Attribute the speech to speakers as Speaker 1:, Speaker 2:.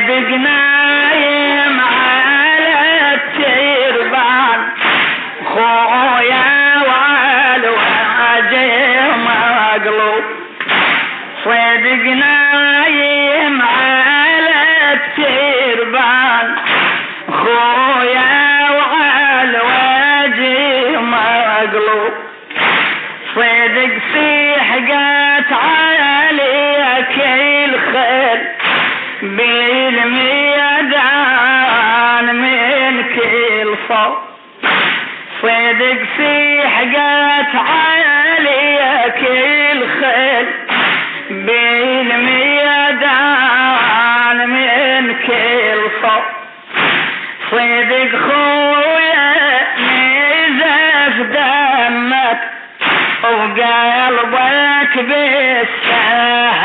Speaker 1: صدق نايم على التربان خويا والوجه مقلوب صدق نايم على التربان خويا والوجه مقلوب صدق سحقت عليك الخيل بالميدان من كل صوب صدق سحقت عليك الخيل بالميدان من كل صوب صدق خويا نزف دمك وقلبك بالسهل